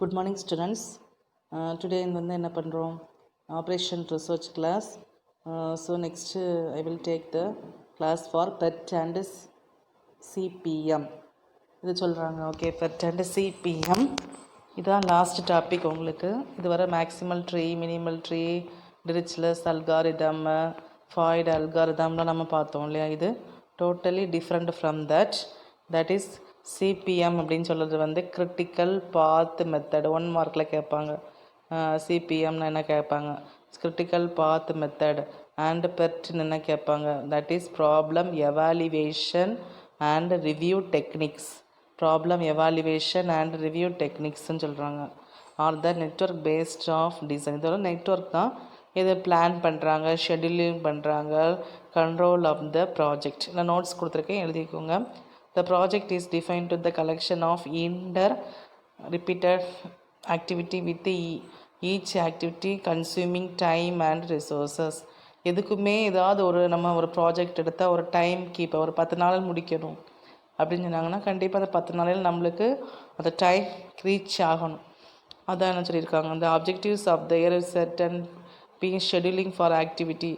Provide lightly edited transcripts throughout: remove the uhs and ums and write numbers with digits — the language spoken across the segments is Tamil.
Good morning students. டுடே வந்து என்ன பண்ணுறோம், operation research class. So next I will take the class for PERT and CPM. இது சொல்கிறாங்க. ஓகே, பெட் அண்ட் சிபிஎம் இதுதான் லாஸ்ட் டாபிக் உங்களுக்கு. இது வர மேக்ஸிமல் ட்ரீ, மினிமல் ட்ரீ, டிரிச்லெஸ் அல்காரிதம், ஃபாய்டு அல்காரிதம்லாம் நம்ம பார்த்தோம் இல்லையா. இது totally different from that is CPM அப்படின்னு சொல்கிறது வந்து கிரிட்டிக்கல் பாத் மெத்தட். 1 மார்க்கில் கேட்பாங்க. சிபிஎம்னு என்ன கேட்பாங்க, கிரிட்டிக்கல் பாத் மெத்தட். அண்ட் பெர்ட்னு என்ன கேட்பாங்க, that is problem evaluation and review techniques. Problem evaluation and review டெக்னிக்ஸ்ன்னு சொல்கிறாங்க. Are the network based of design. இதோட நெட்ஒர்க் தான் இது பிளான் பண்ணுறாங்க, ஷெட்யூலிங் பண்ணுறாங்க, கண்ட்ரோல் ஆஃப் த ப்ராஜெக்ட். நான் நோட்ஸ் கொடுத்துருக்கேன், எழுதிக்கோங்க. The project is defined to the collection of repeated activity with each activity consuming time and resources. எதுக்குமே ஏதாவது நம்ம ஒரு ப்ராஜெக்ட் எடுத்தால் ஒரு டைம் கீப்பை ஒரு 10 நாளில் முடிக்கணும் அப்படின்னு சொன்னாங்கன்னா கண்டிப்பாக அந்த 10 நாளில் நம்மளுக்கு அந்த டைம் ரீச் ஆகணும். அதான் என்ன சொல்லியிருக்காங்க, the objectives of the year is set and being scheduling for activity.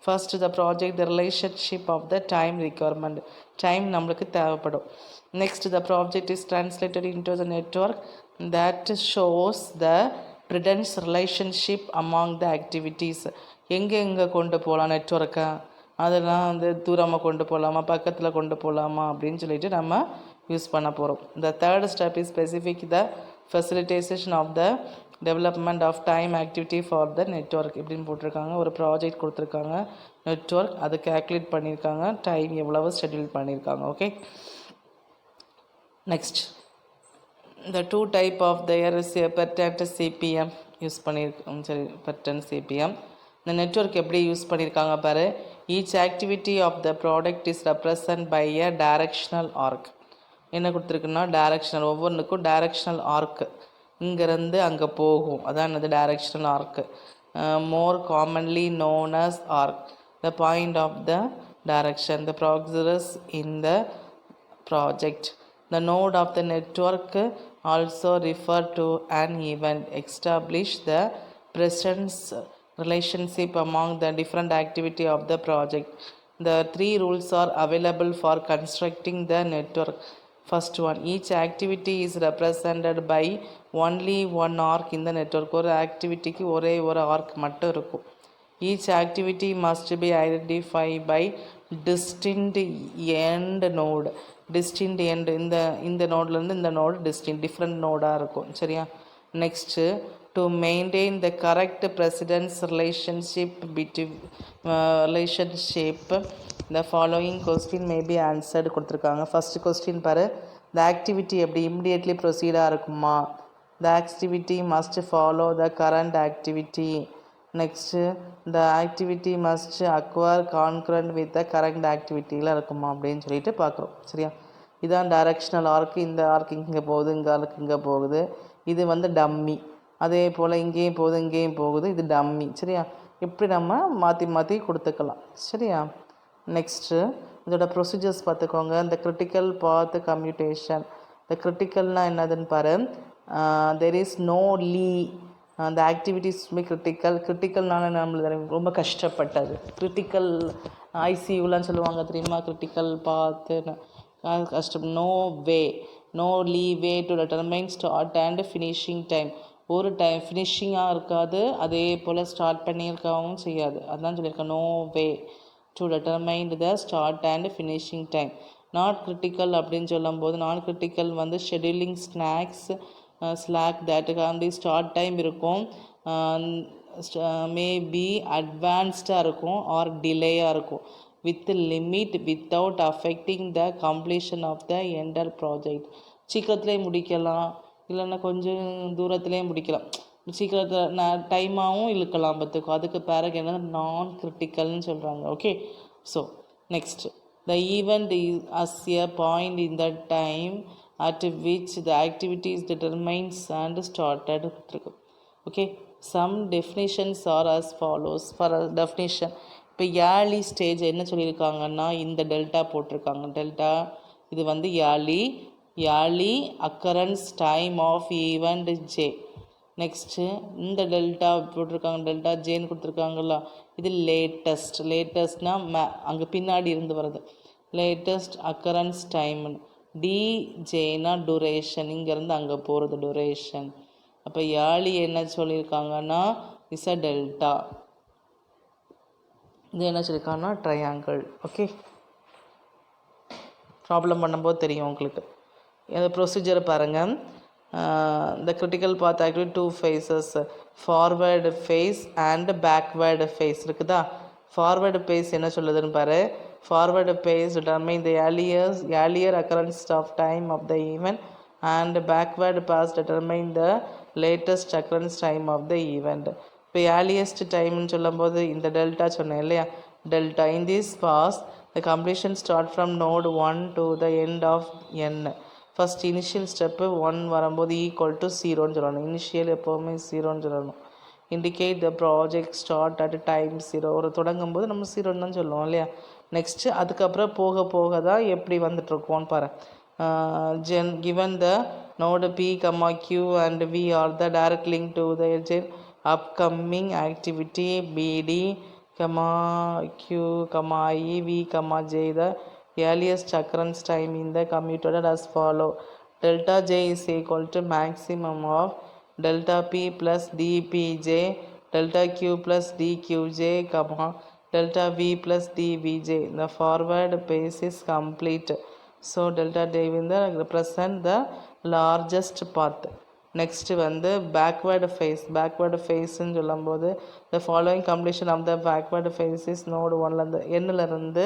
First, the project, the relationship of the time requirement. Time நம்மளுக்கு தேவைப்படும். Next, the project is translated into the network that shows the prudence relationship among the activities. எங்கே கொண்டு போகலாம் நெட்ஒர்க்கை, அதெல்லாம் வந்து தூரமாக கொண்டு போகலாமா, பக்கத்தில் கொண்டு போகலாமா அப்படின்னு சொல்லிட்டு நம்ம யூஸ் பண்ண போகிறோம். The third step is specific the facilitation of the development of time activity for the network இப்படின்னு போட்டிருக்காங்க. ஒரு ப்ராஜெக்ட் கொடுத்துருக்காங்க, நெட்ஒர்க், அதை கேல்குலேட் பண்ணியிருக்காங்க, டைம் எவ்வளவு ஷெட்யூல் பண்ணியிருக்காங்க. ஓகே, நெக்ஸ்ட் இந்த 2 type of the PERT and CPM use பண்ணியிருக்கோம். சரி, பெர்ட் அண்ட் சிபிஎம் இந்த நெட்ஒர்க் எப்படி யூஸ் பண்ணியிருக்காங்க பாரு. Each activity of the product is represent by a directional arc. என்ன கொடுத்துருக்குன்னா டைரக்ஷனல், ஒவ்வொன்றுக்கும் டைரக்ஷனல் ஆர்க்கு, இங்கேருந்து அங்கே போகும், அதான் என்னது directional arc. More commonly known as arc, the point of the direction, the progress in the project. The node of the network also refer to an event establish the presence relationship among the different activity of the project. The 3 rules are available for constructing the network. First one, each activity is represented by only one arc in the network. ஒரு ஆக்டிவிட்டிக்கு ஒரே ஒரு ஆர்க் மட்டும் இருக்கும். Each activity must be identified by distinct end node. Distinct end, இந்த நோட்லேருந்து இந்த நோடு distinct different நோடாக இருக்கும். சரியா? Next, to maintain the correct precedence relationship between the following question may be answered கொடுத்துருக்காங்க. ஃபர்ஸ்ட் கொஸ்டின் பாரு, the activity எப்படி immediately ப்ரொசீடாக இருக்குமா, the activity must follow the current activity. Next, the activity must acquire concurrent with the current activityயில் இருக்குமா அப்படின்னு சொல்லிட்டு பார்க்குறோம். சரியா? இதான் டைரக்ஷனல் ஆர்க்கு. இந்த ஆர்க்கு இங்கே போகுது, இங்கே ஆர்க்கு இங்கே போகுது. இது வந்து டம்மி. அதே போல் இங்கேயும் போகுது, இங்கேயும் போகுது, இது டம்மி. சரியா? இப்படி நம்ம மாற்றி மாற்றி கொடுத்துக்கலாம். சரியா? நெக்ஸ்ட்டு, இதோட ப்ரொசீஜர்ஸ் பார்த்துக்கோங்க. இந்த கிரிட்டிக்கல் பாத் கம்யூட்டேஷன். இந்த கிரிட்டிக்கல்னால் என்னதுன்னு பாரு. தெர் இஸ் நோ லீ, அந்த ஆக்டிவிட்டிஸ் கிரிட்டிக்கல்னால நம்மளுக்கு ரொம்ப கஷ்டப்பட்டது. கிரிட்டிக்கல் ஐசியூலாம் சொல்லுவாங்க தெரியுமா, கிரிட்டிக்கல் பாத்துன்னு கஷ்டம். No way, no leeway to determine start and finishing time. ஒரு டைம் ஃபினிஷிங்காக இருக்காது, அதே போல் ஸ்டார்ட் பண்ணியிருக்கவும் செய்யாது. அதுதான் சொல்லியிருக்கேன், no way to determine the start and finishing time. Not critical அப்படின்னு சொல்லும்போது, நான் கிரிட்டிக்கல் வந்து ஷெட்யூலிங் ஸ்லாக் தட்டுக்கு அந்த ஸ்டார்ட் டைம் இருக்கும், மேபி அட்வான்ஸ்டாக இருக்கும் ஆர் டிலேயாக இருக்கும், with limit without affecting the completion of the entire project. சீக்கிரத்துலேயே முடிக்கலாம், இல்லைன்னா கொஞ்சம் தூரத்துலேயே முடிக்கலாம், சீக்கிரத்தில் டைமாகவும் இழுக்கலாம் பார்த்துக்கோ. அதுக்கு பிறகு என்ன, நான் கிரிட்டிக்கல்னு சொல்கிறாங்க. Okay, so next, the event is as a point in the time at which the activity is determined and started. Okay, some definitions are as follows. For a definition, இப்போ ஏர்லி ஸ்டேஜ் என்ன சொல்லியிருக்காங்கன்னா, இந்த டெல்டா போட்டிருக்காங்க. டெல்டா இது வந்து early early occurrence time of event J. Next இந்த டெல்டா போட்டிருக்காங்க, டெல்டா ஜேன்னு கொடுத்துருக்காங்கல்ல, இது லேட்டஸ்ட்னா அங்கே பின்னாடி இருந்து வருது. Latest occurrence time. டிஜேனா டூரேஷன், இங்கேருந்து அங்கே போகிறது டூரேஷன். அப்போ ஏர்லி என்ன சொல்லியிருக்காங்கன்னா இஸ் அ டெல்டா. இது என்ன சொல்லியிருக்காங்கன்னா ட்ரையாங்கிள். ஓகே, ப்ராப்ளம் பண்ணும்போது தெரியும் உங்களுக்கு. இந்த ப்ரொசீஜரை பாருங்கள். the critical path activity two phases, forward phase and backward phase இருக்குதா. forward phase என்ன சொல்லுதுன்னு பாரு. forward phase determine the earlier occurrence of time of the event and backward phase determine the latest occurrence time of the event. இப்போ earliest டைம்னு சொல்லும்போது இந்த டெல்டா சொன்னேன் இல்லையா, delta. in this phase the completion start from node 1 to the end of n. First initial step 1 வரும்போது ஈக்குவல் டு 0ன்னு சொல்லணும். இனிஷியல் எப்போவுமே 0ன்னு சொல்லணும். Indicate the project start at time 0. ஒரு தொடங்கும் போது நம்ம 0ன்னு தான் சொல்லுவோம் இல்லையா. நெக்ஸ்ட்டு அதுக்கப்புறம் போக போக தான் எப்படி வந்துட்டுருக்கோன்னு பாரு. Given the node P, Q and V are the direct link to the upcoming activity BD, Q, I, V, J. The earliest occurrence time in the commuted as follow. Delta J is equal to maximum of delta P plus dPj, delta Q plus dQj, delta V plus dVj. The forward phase is complete. So delta J will represent the largest path. Next வந்து பேக்வேர்டு ஃபேஸ்ன்னு சொல்லும்போது the following completion of the backward phase is node 1லேருந்து எண்ணிலேருந்து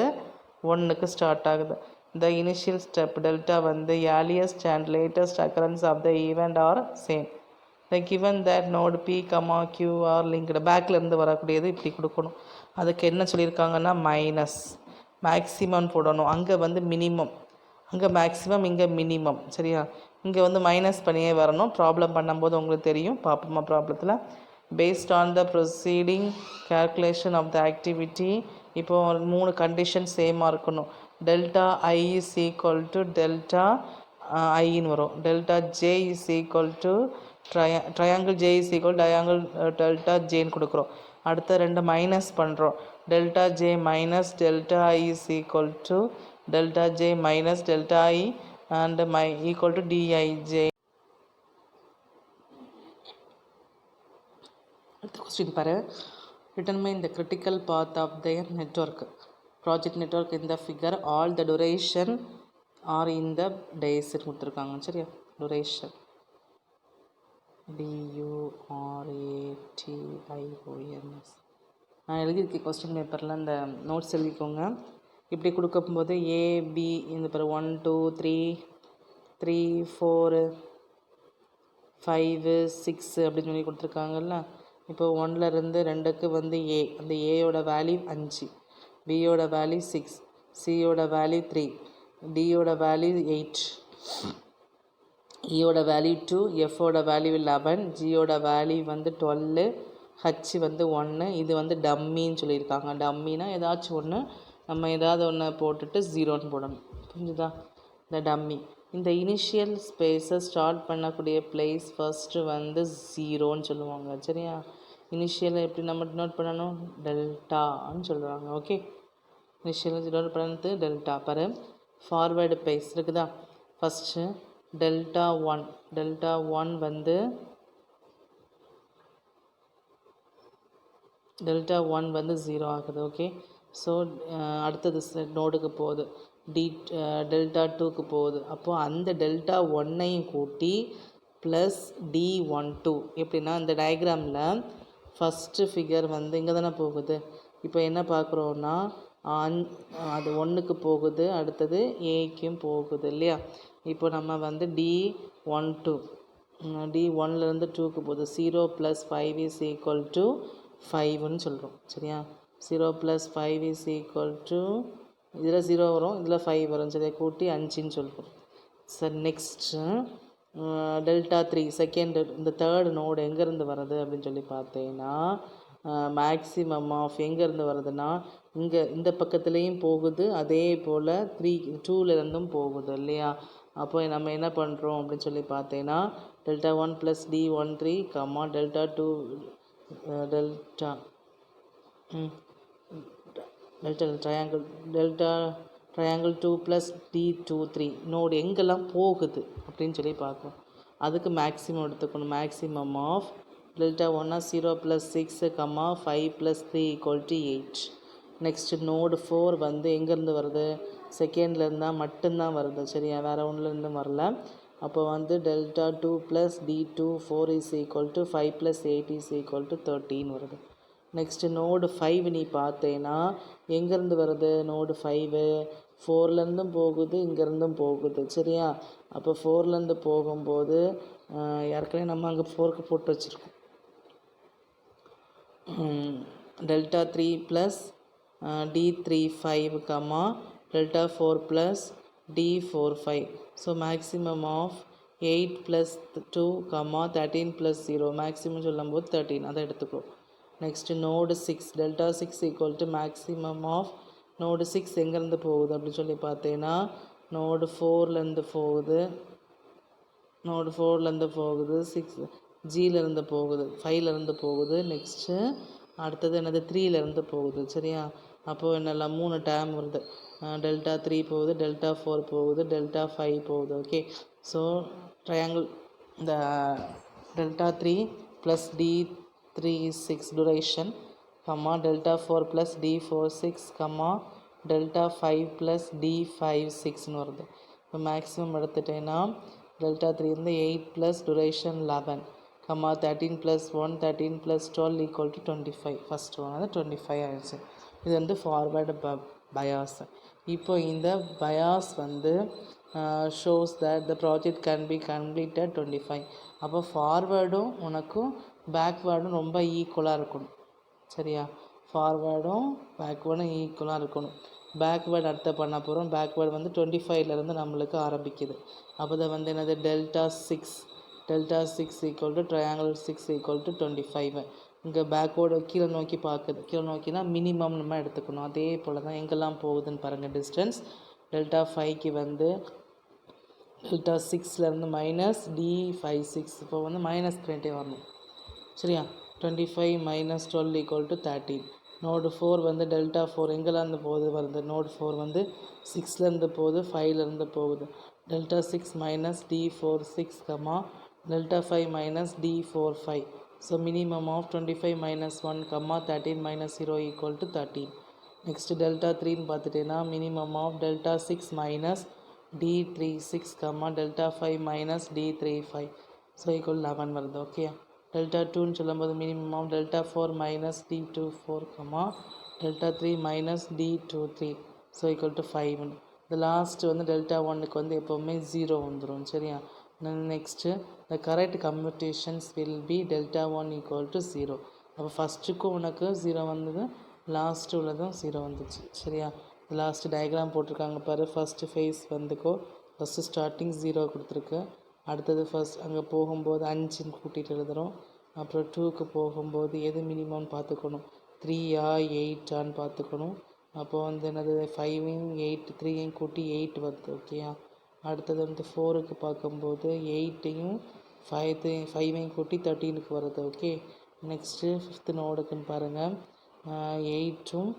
1க்கு ஸ்டார்ட் ஆகுது. the initial step delta வந்து earliest and latest occurrence of the event are same. the given that node P, Q are linked. பேக்லேருந்து வரக்கூடியது இப்படி கொடுக்கணும். அதுக்கு என்ன சொல்லியிருக்காங்கன்னா மேக்ஸிமம் போடணும். அங்கே வந்து மினிமம், அங்கே மேக்ஸிமம், இங்கே மினிமம். சரியா, இங்கே வந்து மைனஸ் பண்ணியே வரணும். ப்ராப்ளம் பண்ணும்போது உங்களுக்கு தெரியும். பார்ப்போமா ப்ராப்ளத்தில். Based on the proceeding calculation of the activity. இப்போது 3 கண்டிஷன் சேமாக இருக்கணும். Delta I is equal to delta ஐன்னு வரும். Delta J is equal to triangle J is equal triangle delta ஜேன்னு கொடுக்குறோம். அடுத்த 2 மைனஸ் பண்ணுறோம். Delta J minus delta I is equal to delta j minus delta I and equal to dij. அடுத்த கொஸ்டின் பாரு. determine the critical path of their network, project network in the figure. all the duration are in the days கொடுத்துருக்காங்க. சரியா, duration DURATIONS. நான் எழுதியிருக்கேன் கொஸ்டின் பேப்பரில், அந்த நோட்ஸ் எழுதிக்கோங்க. இப்படி கொடுக்கும்போது ஏபி இந்த பிற 1 2 3 3 4 5 6 அப்படின்னு சொல்லி கொடுத்துருக்காங்கல்ல. இப்போ 1லேருந்து 2க்கு வந்து ஏ, அந்த ஏயோட வேல்யூ 5, பியோட வேல்யூ 6, சியோட வேல்யூ 3, டியோட வேல்யூ 8, ஈயோட வேல்யூ 2, எஃபோட வேல்யூ 11, ஜியோட வேல்யூ வந்து 12, ஹச் வந்து 1. இது வந்து டம்மின்னு சொல்லியிருக்காங்க. டம்மினா ஏதாச்சும் ஒன்று நம்ம ஏதாவது ஒன்று போட்டுட்டு 0ன்னு போடணும். புரிஞ்சுதா, இந்த டம்மி. இந்த இனிஷியல் ஸ்பேஸை ஸ்டார்ட் பண்ணக்கூடிய பிளேஸ் ஃபஸ்ட்டு வந்து 0ன்னு சொல்லுவாங்க. சரியா, இனிஷியலை எப்படி நம்ம நோட் பண்ணணும், டெல்டான்னு சொல்கிறாங்க. ஓகே, இனிஷியல் நோட் பண்ணது டெல்டா. பாரு, ஃபார்வேர்டு பேஸ் இருக்குதா. ஃபஸ்ட்டு டெல்டா 1 வந்து டெல்டா 1 வந்து 0 ஆகுது. ஓகே, ஸோ அடுத்தது நோடுக்கு போகுது, டெல்டா 2க்கு போகுது. அப்போது அந்த டெல்டா 1ஐயும் கூட்டி ப்ளஸ் D12. எப்படின்னா இந்த டயக்ராமில் ஃபஸ்ட்டு ஃபிகர் வந்து இங்கே தானே போகுது. இப்போ என்ன பார்க்குறோன்னா அது 1க்கு போகுது, அடுத்தது ஏக்கும் போகுது இல்லையா. இப்போ நம்ம வந்து D12 D1லேருந்து 2க்கு போகுது. 0 + 5 is equal to 5ன்னு சொல்கிறோம். சரியா, 0 + 5 is equal to, இதில் 0 வரும், இதில் 5 வரும். சரியா, கூட்டி 5ன்னு சொல்கிறோம். சரி, நெக்ஸ்ட்டு டெல்டா 3 செகண்ட், இந்த தேர்டு நோடு எங்கேருந்து வருது அப்படின்னு சொல்லி பார்த்தீங்கன்னா மேக்ஸிமம் ஆஃப் எங்கேருந்து வருதுன்னா இங்கே இந்த பக்கத்துலேயும் போகுது, அதே போல் 2லேருந்தும் போகுது இல்லையா. அப்போ நம்ம என்ன பண்ணுறோம் அப்படின்னு சொல்லி பார்த்தீங்கன்னா delta 1 plus D13 comma delta 2 delta delta triangle 2 plus D23 node எங்கெல்லாம் போகுது அப்படின்னு சொல்லி பார்க்கணும். அதுக்கு மேக்ஸிமம் எடுத்துக்கணும். Maximum of delta 1 0 plus 6 comma 5 plus 3 equal to 8. Next node 4 வந்து எங்கேருந்து வருது, செகண்ட்ல இருந்தால் மட்டும்தான் வருது சரியா, வேறு ஒன்றுலேருந்து வரல. அப்போ வந்து delta 2 plus D24 is equal to 5 plus 8 is equal to 13 வருது. நெக்ஸ்ட்டு நோடு 5 நீ பார்த்தேன்னா எங்கேருந்து வருது, நோடு 5 4லேருந்தும் போகுது இங்கேருந்தும் போகுது சரியா. அப்போ 4லேருந்து போகும்போது ஏற்கனவே நம்ம அங்கே 4க்கு போட்டு வச்சுருக்கோம். Delta 3 plus D35 comma delta 4 plus D45. So maximum of 8 plus 2 comma 13 plus 0 maximum சொல்லும்போது 13 அதை எடுத்துக்கிறோம். Next node 6 delta 6 equal to maximum of node 6 எங்கேருந்து போகுது அப்படின்னு சொல்லி பார்த்தீங்கன்னா நோடு 4லேருந்து போகுது, நோடு 4லேருந்து போகுது, 6 ஜிலேருந்து போகுது, 5லேருந்து போகுது. நெக்ஸ்ட்டு அடுத்தது என்னது 3லேருந்து போகுது சரியா. அப்போது என்னெல்லாம் 3 டேம் வருது. டெல்டா 3 போகுது, டெல்டா 4 போகுது, டெல்டா 5 போகுது. ஓகே, ஸோ ட்ரையாங்கிள் இந்த delta 3 plus D3 is 6 duration comma delta 4 plus D4 6 comma delta 5 plus D5 6ன்னு வருது. இப்போ மேக்ஸிமம் எடுத்துட்டேன்னா டெல்டா 3 வந்து 8 plus duration 11 comma 13 plus 1 13 plus 12 equal to 25. First one வந்து 25 ஆகிடுச்சு. இது வந்து ஃபார்வேர்டு பயாஸ். இப்போ இந்த பயாஸ் வந்து shows that the project can be completed 25. அப்போ ஃபார்வேர்டும் உனக்கும் பேக்வேர்டும் ரொம்ப ஈக்குவலாக இருக்கணும் சரியா. ஃபார்வேர்டும் பேக்வேர்டும் ஈக்குவலாக இருக்கணும். பேக்வேர்டு அடுத்த பண்ண போகிறோம். பேக்வேர்டு வந்து 25லேருந்து நம்மளுக்கு ஆரம்பிக்குது. அப்போ தான் வந்து என்னது delta 6 equal to triangle 6 equal to 25. இங்கே பேக்வேர்டு கீழே நோக்கி பார்க்குது. கீழே நோக்கினா மினிமம் நம்ம எடுத்துக்கணும். அதே போல் தான் எங்கெல்லாம் போகுதுன்னு பாருங்கள். டிஸ்டன்ஸ் டெல்டா 5க்கு வந்து டெல்டா 6லேருந்து மைனஸ் D56. இப்போ வந்து மைனஸ் பண்ணிட்டே வரணும் சரியா. 25 மைனஸ் 12 ஈக்குவல் டு 13. நோடு 4 வந்து டெல்டா 4 எங்கேருந்து போகுது வருது. நோடு 4 வந்து 6லேருந்து போகுது, 5லேருந்து போகுது. Delta 6 minus D46 comma delta 5 minus D45. So minimum of 25 minus 1 comma 13 minus 0 equal to 13. Next delta 3ன்னு பார்த்துட்டேன்னா minimum of delta 6 minus D36 comma delta 5 minus D35. So equal 11 வருது. ஓகே, டெல்டா 2ன்னு சொல்லும்போது minimum of delta 4 minus D24 comma delta 3 minus D23. So equal to 5. இந்த லாஸ்ட் வந்து டெல்டா 1க்கு வந்து எப்போவுமே 0 வந்துடும் சரியா. Next the correct computations will be delta 1 equal to 0. அப்போ ஃபஸ்ட்டுக்கும் உனக்கு 0 வந்தது, லாஸ்ட்டு உள்ளதும் 0 வந்துச்சு சரியா. லாஸ்ட்டு டயக்ராம் போட்டிருக்காங்க பாரு. ஃபஸ்ட்டு ஃபேஸ் வந்துக்கோ, ஃபஸ்ட்டு ஸ்டார்டிங் 0 கொடுத்துருக்கு. அடுத்தது ஃபஸ்ட் அங்கே போகும்போது 5ன்னு கூட்டிகிட்டு எழுதுகிறோம். அப்புறம் 2க்கு போகும்போது எது மினிமம்னு பார்த்துக்கணும், 3யா 8ஆன்னு பார்த்துக்கணும். அப்போ வந்து என்னது 5ஐயும் 8 3ஐயும் கூட்டி 8 வருது ஓகேயா. அடுத்தது வந்து 4க்கு பார்க்கும்போது 8ஐயும் 5ஐயும் கூட்டி 13க்கு வருது. ஓகே, நெக்ஸ்ட்டு 5th நோடுக்குன்னு பாருங்கள். 8ம்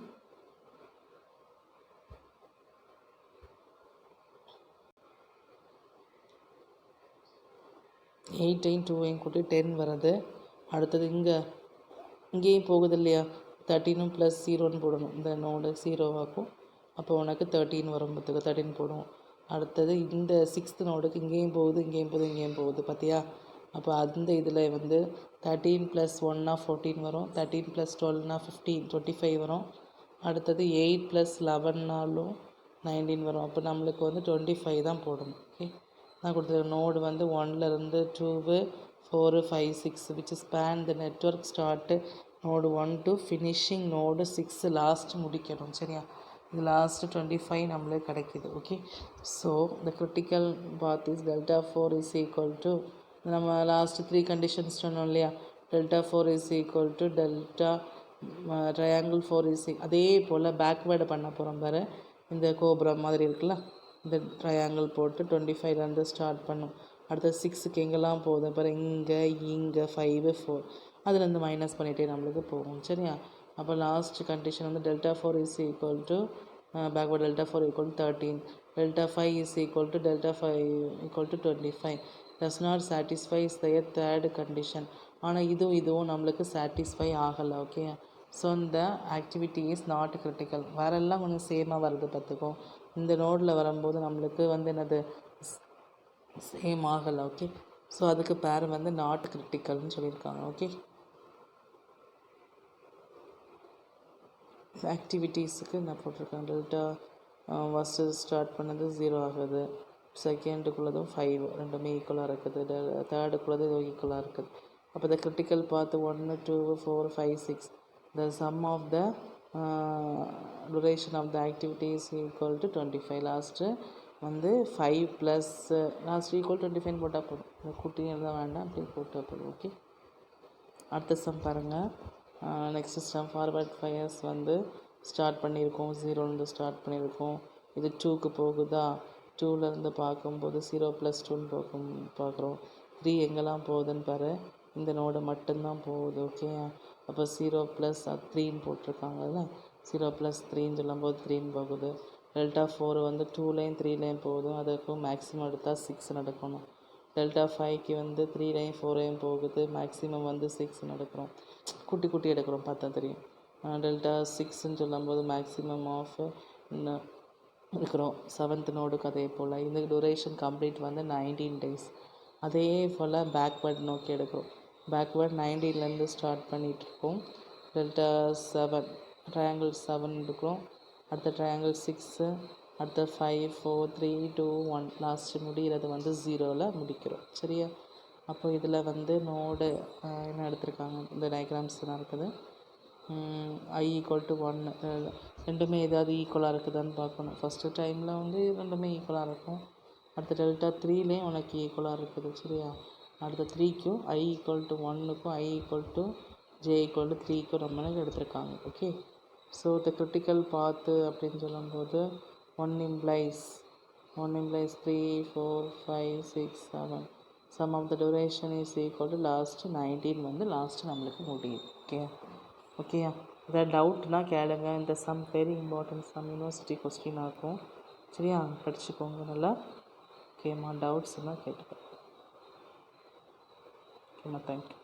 8ஐயும் 2ஐயும் கூட்டி 10 வருது. அடுத்தது இங்கேயும் போகுது இல்லையா, 13 ப்ளஸ் 0ன்னு போடணும். இந்த நோடு 0 ஆகும். அப்போ உனக்கு 13 வரும். 13 போடுவோம். அடுத்தது இந்த 6th நோடுக்கு இங்கேயும் போகுது இங்கேயும் போகுது பார்த்தியா. அப்போ அந்த இதில் வந்து 13 ப்ளஸ் 1னா 14 வரும். 13 ப்ளஸ் 12னா 25 வரும். அடுத்தது 8 ப்ளஸ் 11னாலும் 19 வரும். அப்போ நம்மளுக்கு வந்து 25 தான் போடணும். ஓகே, நான் கொடுத்துருக்க நோடு வந்து 1லேருந்து 2 4 5 6 which span the network start node 1 to finishing node 6 last முடிக்கணும் சரியா. இது லாஸ்ட்டு 25 நம்மளுக்கு கிடைக்கிது. Okay, so the critical path is delta 4 is equal to நம்ம லாஸ்ட்டு 3 கண்டிஷன்ஸ் சொன்னோம் இல்லையா. Delta 4 is equal to delta triangle 4 is அதே போல் பேக்வேர்டு பண்ண போகிறோம் பாரு. இந்த கோபுரம் மாதிரி இருக்குல்ல, இந்த ட்ரையாங்கிள் போட்டு 25லேருந்து ஸ்டார்ட் பண்ணும். அடுத்த 6க்கு எங்கெல்லாம் போகுது அப்புறம் இங்கே 5 4 அதுலேருந்து மைனஸ் பண்ணிகிட்டே நம்மளுக்கு போகும். சரியா? அப்போ லாஸ்ட் கண்டிஷன் வந்து delta 4 is equal to backward delta 4 equal to 13, delta 5 is equal to delta 5 equal to 25 does not satisfies the third condition. ஆனால் இதுவும் நம்மளுக்கு சாட்டிஸ்ஃபை ஆகலை. ஓகே, ஸோ இந்த ஆக்டிவிட்டி இஸ் நாட் கிரிட்டிக்கல். வேறெல்லாம் கொஞ்சம் சேமாக வருது பார்த்துக்கோ. இந்த நோடில் வரும்போது நம்மளுக்கு வந்து என்னது சேம் ஆகலை. ஓகே, ஸோ அதுக்கு பேர் வந்து நாட் கிரிட்டிக்கல்னு சொல்லியிருக்காங்க. ஓகே, ஆக்டிவிட்டீஸுக்கு நான் போட்டிருக்கேன். டெல்டா ஃபஸ்ட்டு ஸ்டார்ட் பண்ணது 0 ஆகுது, செகண்டுக்குள்ளதும் 5 ரெண்டுமே ஈக்குவலாக இருக்குது, தேர்டுக்குள்ளது ஈக்குவலாக இருக்குது. அப்போ த கிரிட்டிக்கல் பார்த்து 1 2 4 5 6 the sum of the duration of the activity is equal to 25. Last வந்து 5 ப்ளஸ் லாஸ்ட் ஈக்குவல் 25 போட்டால் போதும். இந்த குட்டி எழுத வேண்டாம், அப்படி போட்டால் போதும். ஓகே, அடுத்த சம் பாருங்கள். நெக்ஸ்ட் சம் ஃபார்வர்ட் ஃபயர்ஸ் வந்து ஸ்டார்ட் பண்ணியிருக்கோம், 0லேருந்து ஸ்டார்ட் பண்ணியிருக்கோம். இது 2க்கு போகுதா, 2லேருந்து பார்க்கும்போது 0 + 2ன்னு பார்க்குறோம். 3 எங்கெல்லாம் போகுதுன்னு பாரு, இந்த நோடு மட்டும்தான் போகுது. ஓகே, அப்போ 0 + 3ன்னு போட்டிருக்காங்கல்ல, 0 + 3ன்னு சொல்லும்போது 3ன்னு போகுது. டெல்டா 4 வந்து 2லேயும் 3லேயும் போகுது, அதுக்கு மேக்ஸிமம் எடுத்தால் 6 நடக்கணும். டெல்டா 5க்கு வந்து 3லேயும் 4லேயும் போகுது, மேக்ஸிமம் வந்து 6 எடுக்கிறோம். குட்டி எடுக்கிறோம், பார்த்தா தெரியும். டெல்டா 6ன்னு சொல்லும்போது மேக்ஸிமம் ஆஃப் இருக்கிறோம். 7th நோடுக்கு அதே போல் இந்த டூரேஷன் கம்ப்ளீட் வந்து 19 days. அதே போல் பேக்வேர்ட் நோக்கி எடுக்கிறோம். பேக்வேர்ட் 19லேருந்து ஸ்டார்ட் பண்ணிகிட்ருக்கோம். டெல்டா 7 ட்ரையாங்கிள் 7 எடுக்கிறோம். அடுத்த ட்ரையாங்கிள் 6, அடுத்த 5 4 3 2 1 லாஸ்ட்டு முடிகிறது வந்து 0வில் முடிக்கிறோம். சரியா? அப்போ இதில் வந்து நோடு என்ன எடுத்திருக்காங்க, இந்த டயக்ராம்ஸ் தான் இருக்குது. I = 1 ரெண்டுமே ஏதாவது ஈக்குவலாக இருக்குதான்னு பார்க்கணும். ஃபஸ்ட்டு டைமில் வந்து ரெண்டுமே ஈக்குவலாக இருக்கும். அடுத்த டெல்டா 3லேயும் உனக்கு ஈக்குவலாக இருக்குது. சரியா? அடுத்த 3க்கும் I = 1க்கும் I = J = 3க்கும் நம்மளுக்கு எடுத்திருக்காங்க. ஓகே, ஸோ த கிரிட்டிக்கல் பாத்து அப்படின்னு சொல்லும்போது 1 implies 3 4 5 6 7 sum of the duration is equal to last 19 வந்து லாஸ்ட்டு நம்மளுக்கு முடியுது. ஓகேயா? ஏதாவது டவுட்னா கேளுங்க. இந்த sum very important sum, university question ஆகும். சரியா? படிச்சுக்கோங்க நல்லா. ஓகேம்மா, டவுட்ஸ்னால் கேட்டுக்கோங்க. ஓகேம்மா, தேங்க்யூ.